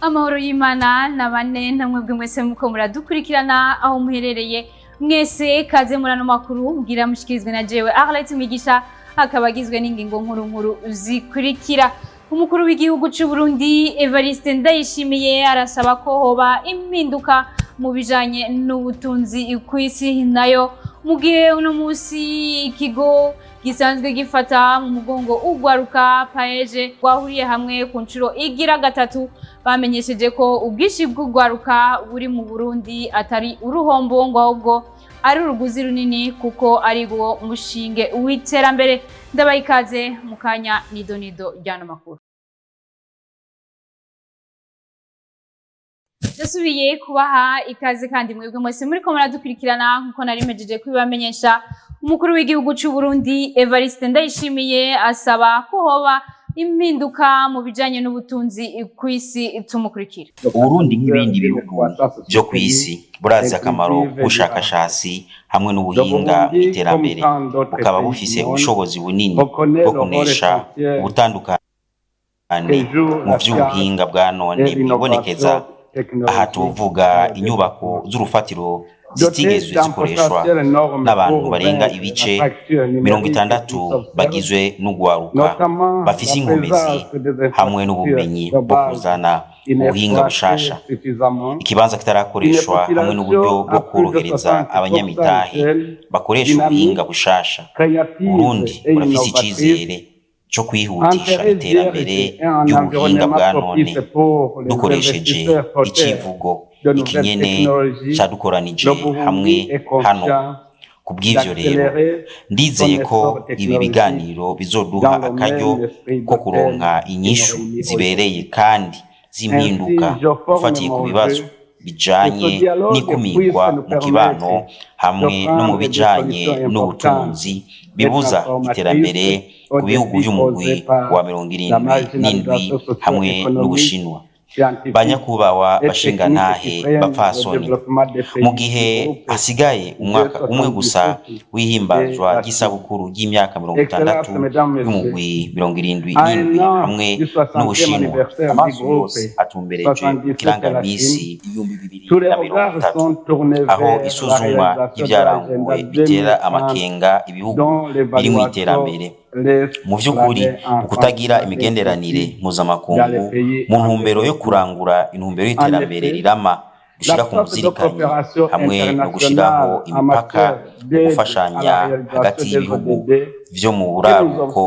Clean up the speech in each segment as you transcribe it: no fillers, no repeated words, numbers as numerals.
Amahoro y'Imana nabane namwe bwe mwese muko muradukurikirana aho muherereye mwese kaze murano makuru mbwira mushikirizwe na jewe Arlette Migisha akabagizwe n'ingingo nkuru zikurikira. Umukuru w'igihugu cy'u Burundi Evariste Ndayishimiye arasaba ko hoba impinduka mu bijanye n'ubutunzi kw'isi, nayo mu gihe uno musi ikigo gisanzwe gifata mu mugongo ugwaruka paeje gwahuriye hamwe ku ncuro igira gatatu bamenyesheje ko ubwishi bw'ugwaruka buri mu Burundi atari uruhombo ngo ahubwo ari uruguzi runini kuko ari go mushinge w'iterambere. Ndabayikaze mukanya nido ryano makuru. Dasubiye kubaha ikaze kandi mwebwe mwese muriko muradukurikirana nkuko narimejeje kubibamenyesha. Umukuru w'igihugu cy'u Burundi Evariste Ndayishimiye asaba ko hoba impinduka mu bijanye n'ubutunzi kw'isi. Tumukurikira. Uburundi nk'ibindi bihugu byo kw'isi burazi akamaro k'ubushakashatsi hamwe n'ubuhinga bw'iterambere, bukaba bufise ubushobozi bunini bwo kunesha ubutandukane mu vy'ubuhinga bwa none bwibonekeza. Aha tuvuga inyubako z'urufatiro zitigezwe zikoreshwa n'abantu barenga ibice 60 bagizwe n'ugwaruka bafise inkomezi hamwe n'ubumenyi bwo kuzana ubuhinga bushasha. Ikibanza kitarakoreshwa hamwe n'uburyo bwo korohereza abanyamitahe bakoresha ubuhinga bushasha. Burundi burafise icizere cyo kwihutisha iterambere y'ubuhinga bwa none dukoresheje icivugo ikinyene cadukoranije hamwe hano. Kubw'ivyo rero ndizeye ko ibi biganiro bizoduha akaryo ko kuronka inyishu zibereye kandi z'impinduka ufatiye ku bibazo bijanye n'ikumirwa mu kibano hamwe no mu bijanye n'ubutunzi bibuza iterambere ku bihugu by'umugwi wa 77 hamwe n'Ubushinwa. Banyakubawa bashingantahe bapfasoni, mu gihe hasigaye umwaka umwe gusa wihimbazwa ry'isabukuru y'imyaka 60 y'umugwi 77 hamwe n'Ubushinwa, amazu yose atumbereje ikirangamisi 2030 aho isuzumwa y'ivyaranguwe bitera amakenga ibihugu biri mu iterambere. Mu vy'ukuri ukutagira imigenderanire mpuzamakungu mu ntumbero yo kurangura intumbero y'iterambere rirama gushira ku muzirikanyi hamwe no gushiraho imipaka yo gufashanya hagati y'ibihugu vyo mu buraruko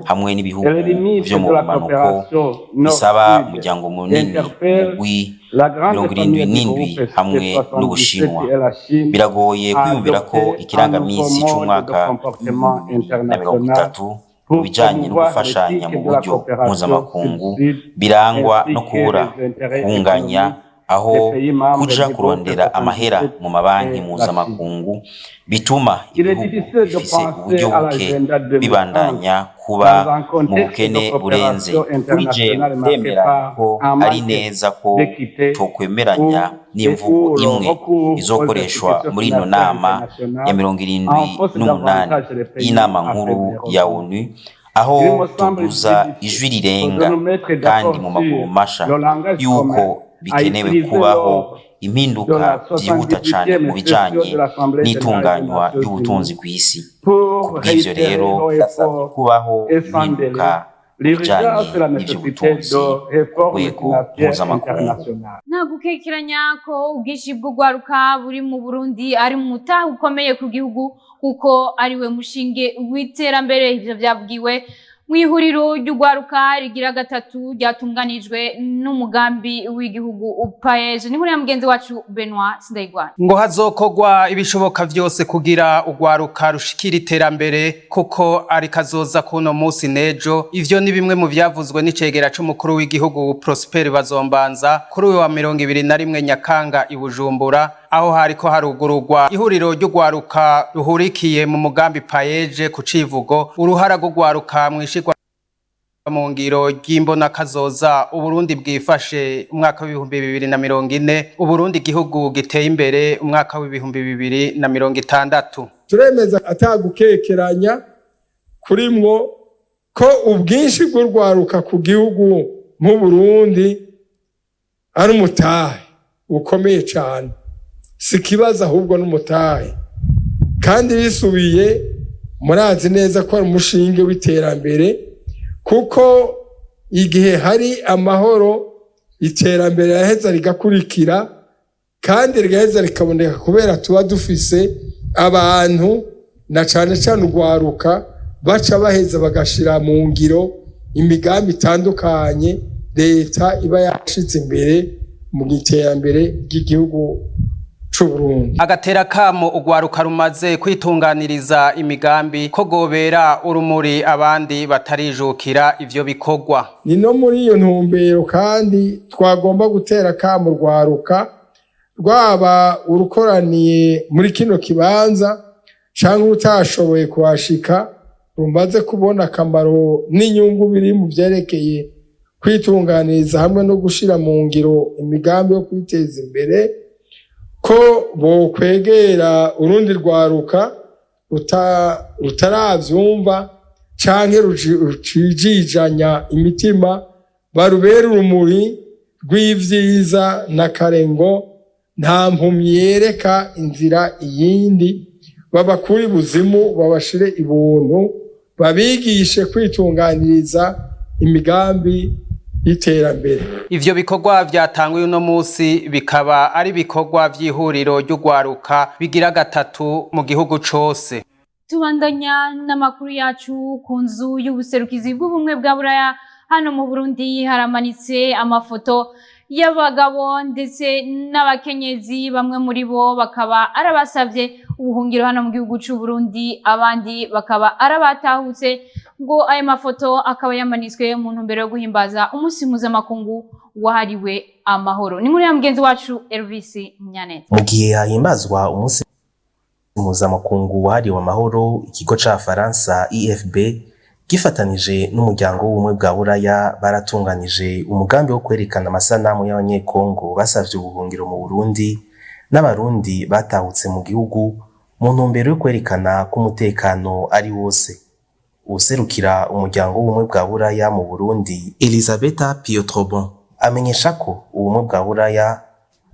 hamwe n'ibihugu vyo mu bumanuko bisaba umuryango munini wi 77 hamwe n'Ubushinwa. Biragoye kwiyumvira ko ikirangamisi c'umwaka 2030 mu bijanye no gufashanya mu buryo mpuzamakungu birangwa no kubura kunganya, aho kuja kurondera amahera mu mabanki mpuzamakungu bituma ibihugu bifise uburyo buke bibandanya kuba mu bukene burenze. Kuri jewe ndemera ko ari neza ko tokwemeranya n'imvugo imwe izokoreshwa muri ino nama ya 78 y'inama nkuru ya ONU, aho tuguza ijwi rirenga kandi mu maguru masha yuko bikenewe kubaho impinduka vyihuta cane mu bijanye n'itunganywa ry'ubutunzi kw'isi. Kubw'ivyo rero ndasabye kubaho impinduka bijanye n'ivy'ubutunzi ku rwego mpuzamakungu. Nta gukekeranya ko ubwishi bw'ugwaruka buri mu Burundi ari mu mutahe ukomeye ku gihugu kuko ariwe mushinge w'iterambere. Ivyo vyabwiwe mw'ihuriro ry'ugwaruka rigira gatatu ryatunganijwe n'umugambi w'igihugu paeje. Ni muri mugenzi wacu Benoit Sindayigwana. Ngo hazokogwa ibishoboka vyose kugira ugwaruka rushikira iterambere kuko ari kazoza kuno musi nejo. Ivyo ni bimwe mu vyavuzwe n'icegera c'umukuru w'igihugu Prosper Bazombanza kuri uyu wa 21 Nyakanga i Bujumbura, aho hariko harugururwa ihuriro ry'ugwaruka ruhurikiye mu mugambi paeje ku civugo uruhara rw'ugwaruka mwishirwa mu ngiro ry'imbona kazoza Uburundi bwifashe umwaka w'2040, Uburundi igihugu giteye imbere umwaka w'2060. Turemeza atagukekeranya kurimwo ko ubwinshi bw'urwaruka ku gihugu mu Burundi ari umutahe ukomeye cyane, si ikibazo ahubwo n'umutahe, kandi bisubiye murazi neza ko ari umushinge w'iterambere, kuko igihe hari amahoro iterambere raheza rigakurikira, kandi rigaheza rikaboneka kubera tuba dufise abantu na cane cane urwaruka baca baheza bagashira mu ngiro imigambi itandukanye leta iba yashize imbere mu iterambere ry'igihugu c'Uburundi. Agatera kamo urwaruka rumaze kwitunganiriza imigambi ko gobera urumuri abandi batarijukira ivyo bikorwa. Ni no muri iyo ntumbero kandi twagomba gutera kamo urwaruka, rwaba urukoraniye muri kino kibanza canke utashoboye kuhashika, rumaze kubona akamaro n'inyungu biri mu vyerekeye kwitunganiriza hamwe no gushira mu ngiro imigambi yo kwiteza imbere, ko bokwegera urundi rwaruka rutaravyumva canke rucijijanya imitima, barubera urumuri rw'ivyiza n'akarengo, nta mpumyi yereka inzira iyindi, babakure ibuzimu babashire ibuntu, babigishe kwitunganiriza imigambi y'iterambere. Ivyo bikorwa vyatanguye uno musi bikaba ari bikorwa vy'ihuriro ry'urwaruka bigira gatatu mu gihugu cose. Tubandanya n'amakuru yacu ku nzu y'ubuserukizi bw'ubumwe bwa Buraya hano mu Burundi, haramanitse amafoto y'abagabo ndetse n'abakenyezi, bamwe muri bo bakaba arabasavye ubuhungiro hano mu gihugu c'u Burundi, abandi bakaba arabatahutse, ngo ayo mafoto akaba yamanitswe mu ntumbero yo guhimbaza umunsi mpuzamakungu wahariwe amahoro. Ni muri ya mugenzi wacu Elvis Munyaneza. Mu gihe hahimbazwa umunsi mpuzamakungu wahariwe amahoro, ikigo ca Faransa IFB gifatanije n'umuryango w'ubumwe bwa Buraya baratunganije umugambi wo kwerekana amasanamu y'abanyekongo basavye ubuhungiro mu Burundi n'abarundi batahutse mu gihugu, mu ntumbero yo kwerekana ko umutekano ari wose. Userukira umuryango w'ubumwe bwa Buraya mu Burundi, Elisabetta Piotrobon, amenyesha ko ubumwe bwa Buraya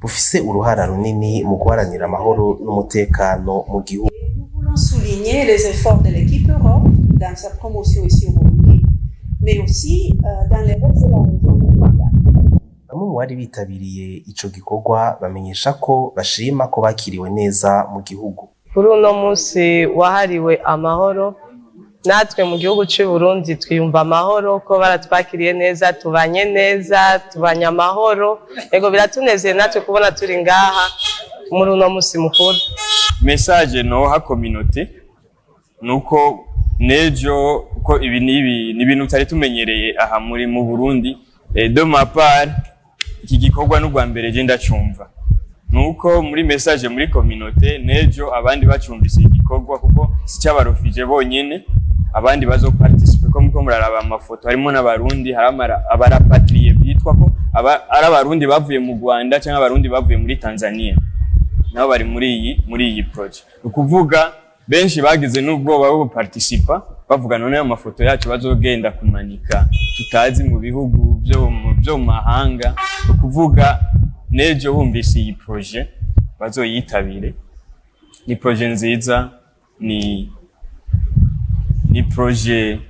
bufise uruhara runini mu guharanira amahoro n'umutekano mu gihugu. Nous voulons souligner les efforts de l'équipe Europe dans sa promotion ici au Burundi, mais aussi dans les restes de la région du Rwanda. Bamwe mu bari bitabiriye ico gikorwa bamenyesha ko bashima ko bakiriwe neza mu gihugu. Kuri uno munsi wahariwe amahoro, natwe mu gihugu cy'u Burundi twiyumva amahoro ko baratwakiriye neza, tubanye neza, tubanye amahoro. Ego biratunezeye natwe kubona turi ngaha muri uno munsi mukuru. Message no ha communauté nuko nejo ko ibi ni ibintu tutari tumenyereye aha muri mu Burundi. De ma part iki gikorwa n'ubwa mbere je ndacumva, nuko muri message muri communauté nejo abandi bacumvise igikorwa, kuko si cy'abarofije bonyene, abandi bazo participe ko muko muraraba amafoto, harimo n'abarundi, haramara abarapatriye bitwa ko ari abarundi bavuye mu Rwanda cyangwa abarundi bavuye muri Tanzania, nabo bari muri iyi project. Ukuvuga benshi bagize n'ubwoba bwo participa, bavuga none amafoto yacu bazogenda kumanika tutazi mu bihugu byo mahanga. Ukuvuga nejo bumvise iyi project bazoyitabire. Ni project nziza, ni project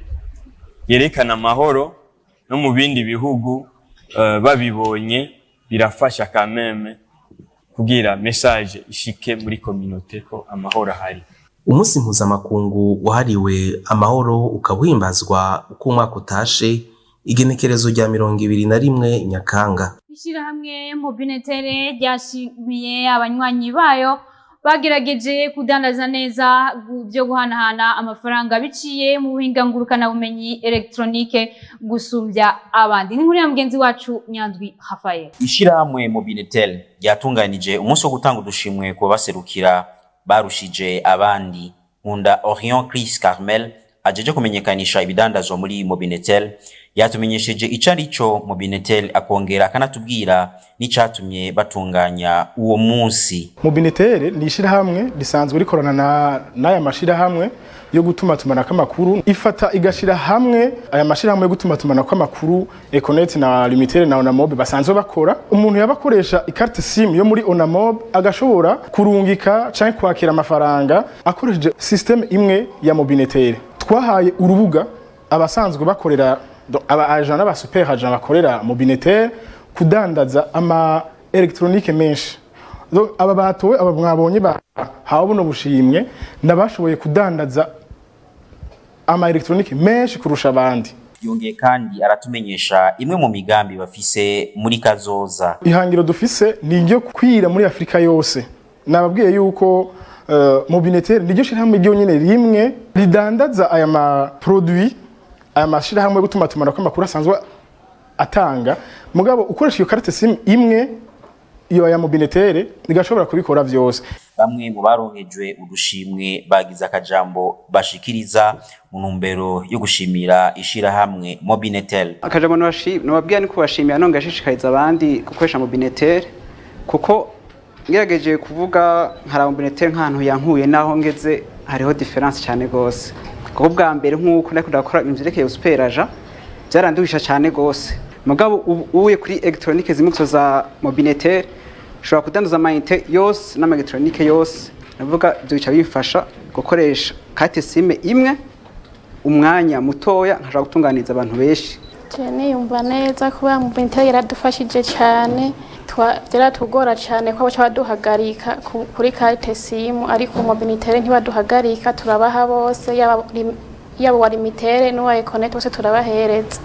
yerekana amahoro, no mu bindi bihugu babibonye birafasha kameme kugira message ishike muri communauté ko amahoro ahari. Umunsi mpuzamakungu wahariwe amahoro ukabuhimbazwa uko umwaka utashe, igenekerezo rya 21 Nyakanga. Ishirahamwe Mobinetere ryashimiye abanywanyi bayo bagerageje kudandaza neza byo guhanahana amafaranga biciye mu buhinga ngurukana bumenyi elektronike gusumbya abandi. Ni muri ya mugenzi wacu Nyandwi Rafael. Ishirahamwe Mobinetere ryatunganije umunsi wo gutanga udushimwe ku baserukira barushije abandi. Nkunda Orion Chris Carmel ajeje kumenyekanisha ibidandazwa muri Mobinatel yatumenyesheje icarico Mobinatel akongera akanatubwira n'icatumye batunganya uwo munsi. Mobinatel ni ishirahamwe risanzwe rikorana n'aya mashirahamwe yo gutuma tumanako amakuru, ifata igashira hamwe aya mashirahamwe yo gutuma tumanako amakuru Econet na Limitel na Onamob basanzwe bakora. Umuntu yabakoresha ikarte SIM yo muri Onamob agashobora kurungika canke kwakira amafaranga akoresheje system imwe ya Mobinatel. Twahaye urubuga abasanzwe bakorera aba agent n'aba super agent bakorera Mobinatel kudandaza ama electronique menshi. Aba batowe aba mwabonye hawe buno bushimwe nabashoboye kudandaza ama electronique menshi kurusha abandi. Yongeye kandi aratumenyesha imwe mu migambi bafise muri kazoza. Ihangiro dufise ni ryo kwira muri Afrika yose. Nababwiye yuko Mobinatel niryo shirahamwe ryonyene rimwe ridandaza aya ma produit aya mashirahamwe gutuma tumanako amakuru asanzwe atanga. Mugabo ukoresha iyo carte SIM imwe iyo ya Mobinatel nigashobora kubikora vyose. Bamwe mu baronkejwe udushimwe bagize akajambo bashikiriza mu ntumbero yo gushimira ishirahamwe Mobinatel. Akajambo nobabwira ni kubashimira nonga ashishikariza abandi gukoresha Mobinatel kuko ngerageje kuvuga nkara Mobinatel nk'ahantu yankuye naho ngeze hariho difference cyane gose. Kuko bwa mbere nk'uko ndako ndakora imvyerekeye super agent byaranduhisha cyane gose. Mugabo ubuye kuri electronique zimwe za Mobinatel ushobora kudandaza amayinite yose n'amaelectronique yose. Navuga ibyo bica bifasha gukoresha carte SIM imwe umwanya mutoya nkashaka gutunganiza abantu benshi. Cyane yumva neza kuba Mobinatel yaradufashije cyane. Tugora cyane ko baduhagarika kuri carte SIM ariko Mobinatel ntibaduhagarika turabaha bose yaba wa Limitel n'uwa Econet bose turabahereza.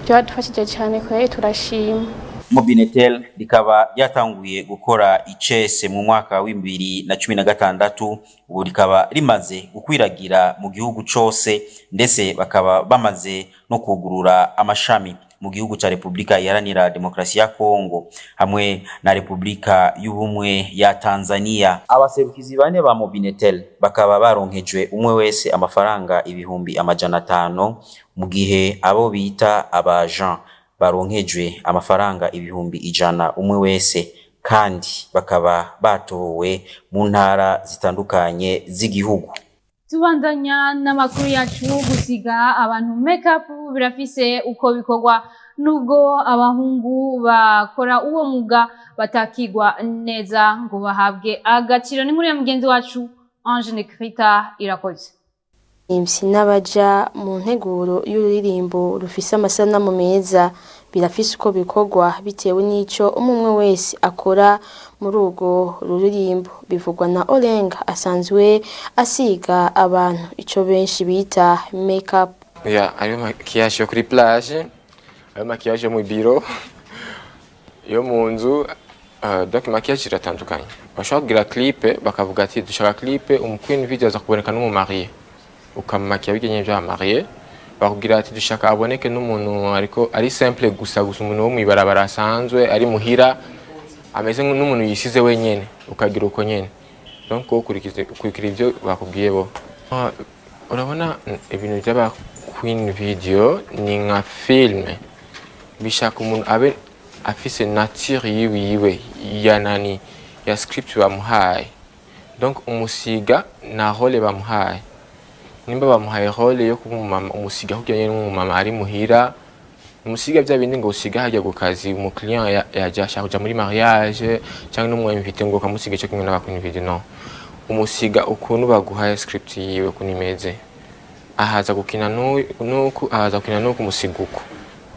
Byadufashije cyane ko turashima. Mobinatel rikaba yatanguye gukora icese mu mwaka wa 2016 ubu rikaba rimaze gukwiragira mu gihugu cose ndetse bakaba bamaze no kugurura amashami mu gihugu ca Republika Iharanira Demokarasi ya Kongo hamwe na Republika y'Ubumwe ya Tanzania. Abaserukizi bane ba Mobinatel bakaba baronkejwe umwe wese amafaranga ibihumbi 500 mu gihe abo bita abajan baronkejwe amafaranga ibihumbi 100 umwe wese kandi bakaba batowe mu ntara zitandukanye z'igihugu. Tubandanya n'amakuru yacu gusiga abantu makeup birafise uko bikorwa nubwo abahungu bakora uwo muga batakigwa neza ngo bahabwe agaciro. Ni muri ya mugenzi wacu Ange Nekrita irakoze. Imsi n'abaja mu nteguro y'uririmbo rufise amasanamu meza birafise uko bikorwa bitewe n'ico umwe wese akora muri urwo ruririmbo. Bivugwa na Olenga asanzwe asiga abantu ico benshi bita makeup. Ayo makiyaje yo kuri plage, ayo makiyaje yo mu biro, yo mu nzu, donc makiyaje iratandukanye. Bashaka kugira clip bakavuga ati dushaka clip umukwini video za kuboneka n'umumariye. Ukamakiya bigenye bya mariye bakubwira ati dushaka aboneke n'umuntu ariko ari simple gusa umuntu wo mwibarabara asanzwe ari muhira ameze n'umuntu yisize wenyene ukagira uko nyene. Donc ukurikira ivyo bakubwiye bo. Urabona ibintu by'aba queen video ni nka filme bishaka umuntu abe afise nature yiwe yanani ya script bamuhaye. Donc umusiga na role bamuhaye. Nimba bamuhaye role yo kumumama umusiga kujyanye n'umumama ari muhira umusiga bya bindi ngo usiga hajya gukazi umu client yaje ashaka kuja muri mariage cyangwa n'umwe invite ngo kamusiga cyo kimwe n'abakwini video no umusiga ukuntu baguhaye script yiwe kunimeze ahaza gukina nuko ahaza gukina nuko umusiguko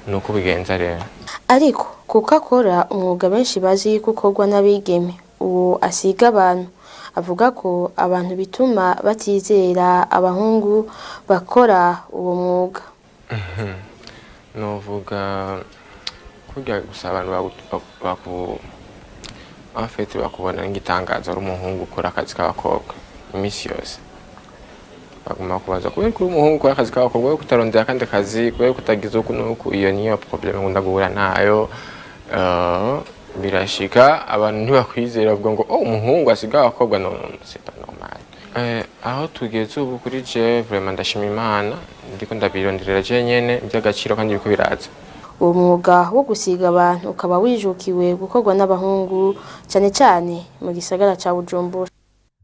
nuko bigenza rero. Ariko kuko akora umwuga benshi bazi gukorwa n'abigeme uwo asiga abantu avuga ko abantu bituma batizera abahungu bakora uwo mwuga. Novuga kujya gusa abantu afete bakubona ngitangaza ari umuhungu ukora akazi k'abakobwa imisi yose. Baguma kubaza kubera ko umuhungu ukora akazi k'abakobwa kutarondera kandi akazi kubera kutagize uko nuko iyo niyo problem ngunda guhura nayo. Birashika abantu ntibakwizera bavuga ngo umuhungu asiga abakobwa no c'est pas normal. aho tugeze ubu kuri je vraiment ndashima Imana ndiko ndabironderera je nyene by'agaciro kandi biko biraza. Uwo mwuga wo gusiga abantu ukaba wijukiwe gukorwa n'abahungu cyane cyane mu gisagara ca Bujumbura.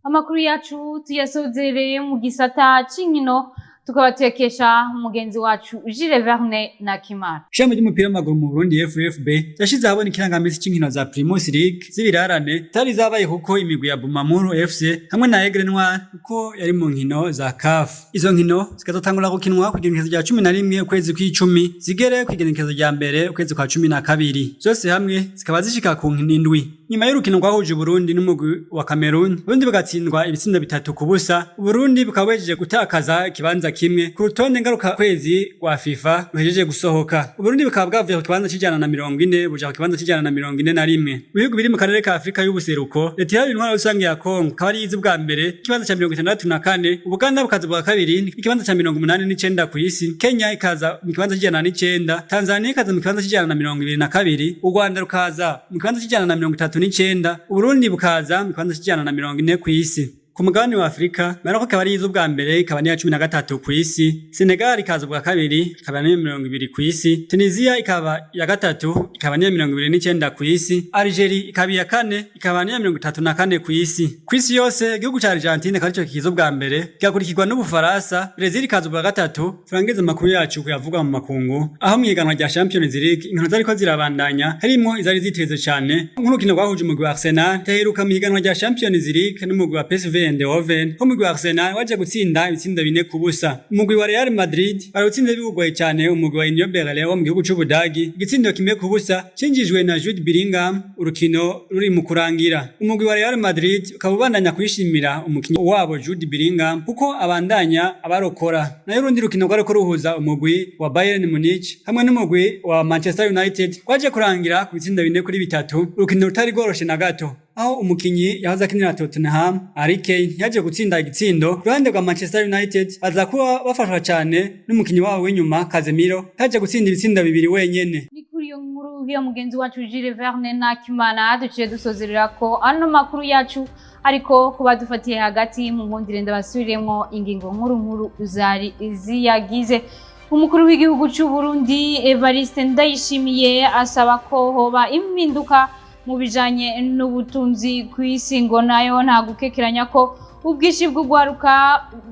Amakuru yacu tuyasozereye mu gisata c'inkino tukabatekesha mugenzi wacu Jules Verne na Kimara. Shamba ry'umupira w'amaguru mu Burundi FFB yashize ahabona ikirangamisi c'inkino za Primus League z'ibirarane tari zabaye kuko imigwi ya Bumamuru FC hamwe na Aigle Noir kuko yari mu nkino za CAF. Izo nkino zikazotangura gukinwa ku igenekerezo rya 11 ukwezi kw'icumi zigere ku igenekerezo rya mbere ukwezi kwa 12 zose hamwe zikaba zishika ku nkino indwi. Nyuma y'urukino rwahuje Burundi n'umugwi wa Cameroon, Burundi bugatsindwa ibitsindo 3 ku busa. Burundi bukawejeje gutakaza kibanza kimwe ku rutonde ngaruka kwezi rwa FIFA ruhejeje gusohoka. Burundi bukaba bwavuye ku kibanza c'ijana na 40 buja ku kibanza c'ijana na 41. Ibihugu biri mu karere ka Afrika y'ubuseruko, leta y'intwaro rusange ya Kongo akaba ari izi bwa mbere ikibanza ca 64, Uganda bukaza bwa kabiri ikibanza ca 89 ku isi, Kenya ikaza mu kibanza c'ijana na 9, Tanzania ikaza mu kibanza c'ijana na 22, u Rwanda rukaza mu kibanza c'ijana na 39, Burundi bukaza mu kibanza c'ijana na 40 ku isi. Ku mugabane wa Afrika, Maroc akaba ari izo bwa mbere ikaba ni ya 13 ku isi, Senegal ikaza bwa kabiri ikaba ni 20 ku isi, Tunisia ikaba ya gatatu ikaba ni 29 ku isi, Algeria ikaba ya kane ikaba ni 34 ku isi. Ku isi yose igihugu ca Argentine karico kizo bwa mbere kigakurikirwa n'Ubufaransa, Brazil ikaza bwa gatatu. Frangeze makuru yacu kuyavuga mu makungu aho mwiganwa rya Champions League inkino zariko zirabandanya harimo izari ziteze cyane nk'urukino rwahuje umugwi wa Arsenal taheruka mwiganwa rya Champions League n'umugwi wa PSV Eindhoven ho umugwi wa Arsenal waje gutsinda ibitsindo 4 ku busa. Umugwi wa Real Madrid barutsinze bibugoye cyane umugwi wa Union Berlin wo mu gihugu c'Ubudagi igitsindo kimwe ku busa cinjijwe na Jude Bellingham. Urukino ruri mu kurangira umugwi wa Real Madrid ukabandanya kwishimira umukinyi wabo Jude Bellingham kuko abandanya abarokora. Nayo urundi rukino rwariko ruhuza umugwi wa Bayern Munich hamwe n'umugwi wa Manchester United waje kurangira ku bitsindo 4 kuri 3. Urukino rutari goroshe na gato aho umukinyi yahoze akinira Tottenham Harry Kane yaje gutsinda igitsindo. Ruhande rwa Manchester United baza kuba bafashwa cyane n'umukinyi wabo w'inyuma Casemiro yaje gutsinda ibitsindo 2 wenyene. Ni kuri yo nkuru ya mugenzi wacu Jules Verne na Kimana duciye dusozerera ko ano makuru yacu ariko kuba dufatiye hagati mu nkundire ndabasubiremo ingingo nkuru zari ziyagize. Umukuru w'igihugu cy'u Burundi Evariste Ndayishimiye asaba ko hoba impinduka mu bijanye n'ubutunzi kw'isi ngo nayo nta gukekeranya ko ubwishi bw'ugwaruka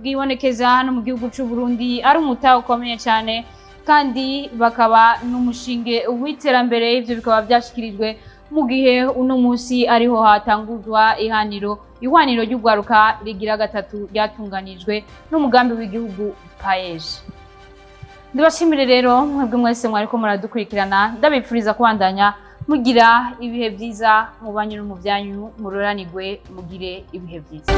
bwibonekeza hano mu gihugu cy'u Burundi ari umutaho ukomeye cyane kandi bakaba n'umushinge w'iterambere. Ivyo bikaba byashikirijwe mu gihe uno munsi ariho hatanguzwa ihwaniro ry'ugwaruka rigira gatatu ryatunganijwe n'umugambi w'igihugu PAEJ. Ndabashimire rero mwebwe mwese mwariko muradukurikirana, ndabipfuriza kubandanya mugira ibihe byiza mu banyu no mu byanyu, muroranirwe mugire ibihe byiza.